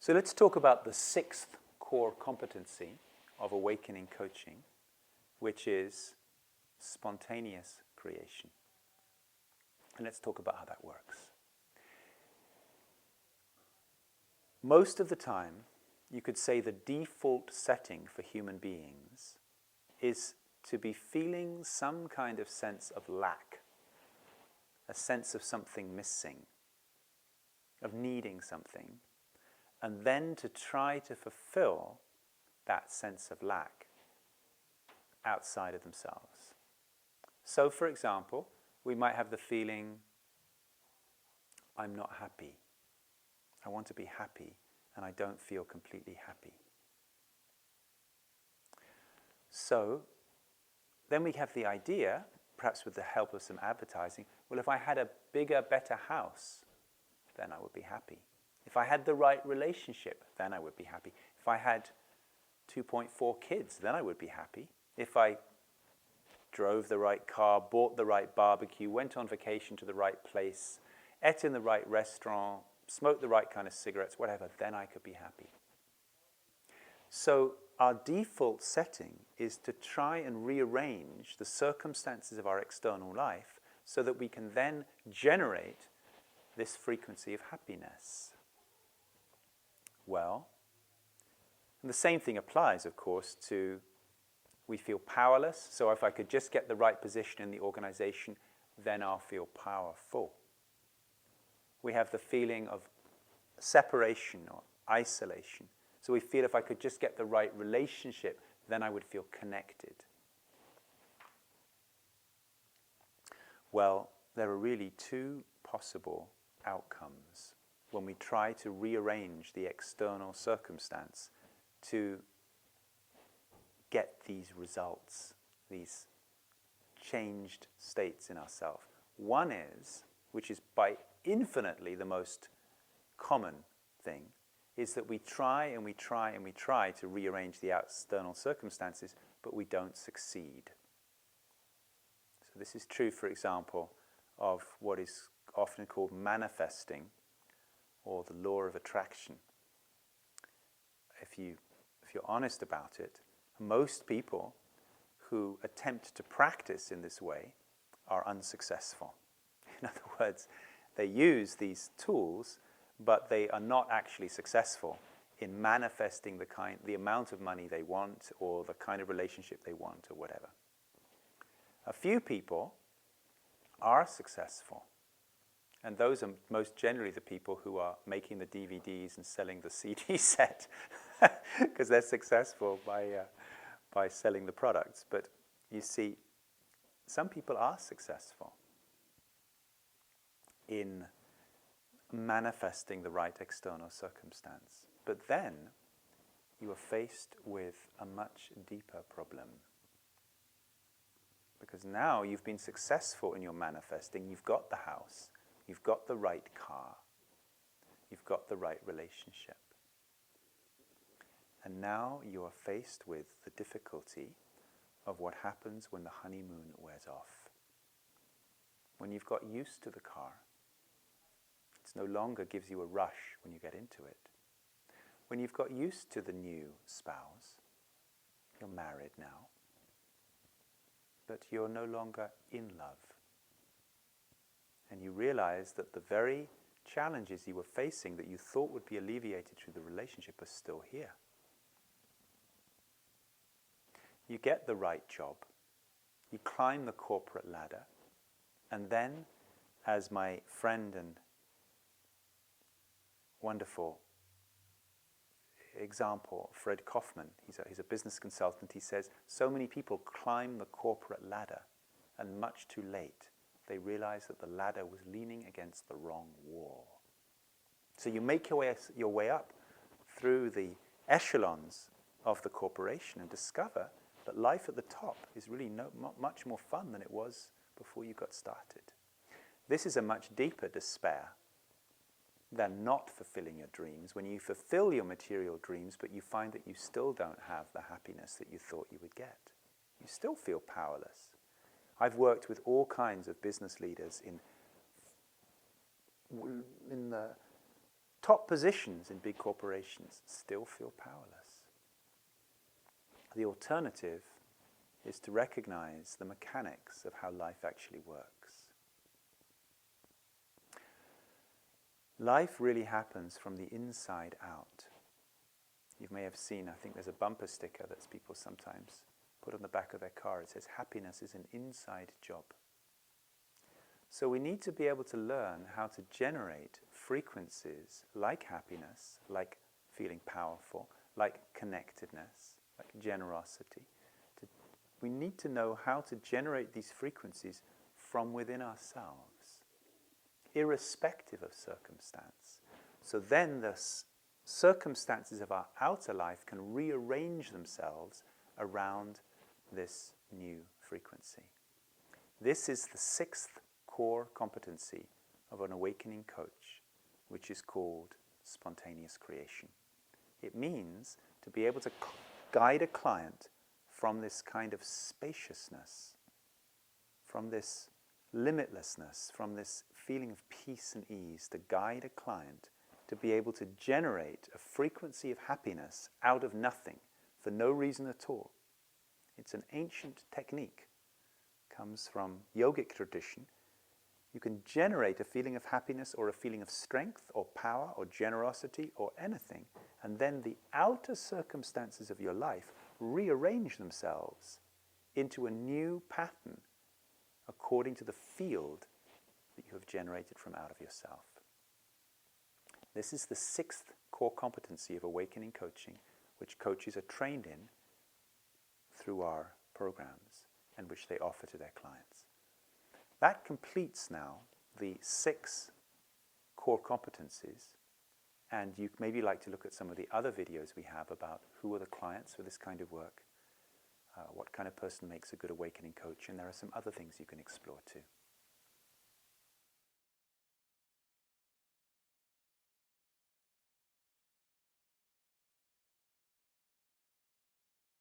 So let's talk about the sixth core competency of awakening coaching, which is spontaneous creation. And let's talk about how that works. Most of the time, you could say the default setting for human beings is to be feeling some kind of sense of lack, a sense of something missing, of needing something, and then to try to fulfill that sense of lack outside of themselves. So, for example, we might have the feeling, I'm not happy. I want to be happy, and I don't feel completely happy. So, then we have the idea, perhaps with the help of some advertising, well, if I had a bigger, better house, then I would be happy. If I had the right relationship, then I would be happy. If I had 2.4 kids, then I would be happy. If I drove the right car, bought the right barbecue, went on vacation to the right place, ate in the right restaurant, smoked the right kind of cigarettes, whatever, then I could be happy. So our default setting is to try and rearrange the circumstances of our external life so that we can then generate this frequency of happiness. Well, and the same thing applies, of course, to we feel powerless. So if I could just get the right position in the organization, then I'll feel powerful. We have the feeling of separation or isolation. So we feel if I could just get the right relationship, then I would feel connected. Well, there are really two possible outcomes when we try to rearrange the external circumstance to get these results, these changed states in ourselves. One is, which is by infinitely the most common thing, is that we try and we try and we try to rearrange the external circumstances, but we don't succeed. So this is true, for example, of what is often called manifesting, or the law of attraction. If you're honest about it, most people who attempt to practice in this way are unsuccessful. In other words, they use these tools, but they are not actually successful in manifesting the amount of money they want, or the kind of relationship they want, or whatever. A few people are successful, and those are most generally the people who are making the DVDs and selling the CD set, because they're successful by selling the products. But you see, some people are successful in manifesting the right external circumstance. But then you are faced with a much deeper problem. Because now you've been successful in your manifesting, you've got the house, you've got the right car, you've got the right relationship. And now you are faced with the difficulty of what happens when the honeymoon wears off. When you've got used to the car, it no longer gives you a rush when you get into it. When you've got used to the new spouse, you're married now, but you're no longer in love. And you realize that the very challenges you were facing that you thought would be alleviated through the relationship are still here. You get the right job, you climb the corporate ladder, and then, as my friend and wonderful example, Fred Kaufman, he's a business consultant, he says, so many people climb the corporate ladder, and much too late, they realize that the ladder was leaning against the wrong wall. So you make your way up through the echelons of the corporation and discover that life at the top is really much more fun than it was before you got started. This is a much deeper despair than not fulfilling your dreams, when you fulfill your material dreams, but you find that you still don't have the happiness that you thought you would get. You still feel powerless. I've worked with all kinds of business leaders in the top positions in big corporations still feel powerless. The alternative is to recognize the mechanics of how life actually works. Life really happens from the inside out. You may have seen, I think there's a bumper sticker that people sometimes put on the back of their car. It says, happiness is an inside job. So we need to be able to learn how to generate frequencies like happiness, like feeling powerful, like connectedness, like generosity. We need to know how to generate these frequencies from within ourselves, irrespective of circumstance. So then the circumstances of our outer life can rearrange themselves around this new frequency. This is the sixth core competency of an awakening coach, which is called spontaneous creation. It means to be able to guide a client from this kind of spaciousness, from this limitlessness, from this feeling of peace and ease, to guide a client to be able to generate a frequency of happiness out of nothing, for no reason at all. It's an ancient technique, comes from yogic tradition. You can generate a feeling of happiness or a feeling of strength or power or generosity or anything, and then the outer circumstances of your life rearrange themselves into a new pattern according to the field that you have generated from out of yourself. This is the sixth core competency of awakening coaching, which coaches are trained in through our programs and which they offer to their clients. That completes now the 6 core competencies, and you'd maybe like to look at some of the other videos we have about who are the clients for this kind of work, what kind of person makes a good awakening coach, and there are some other things you can explore too.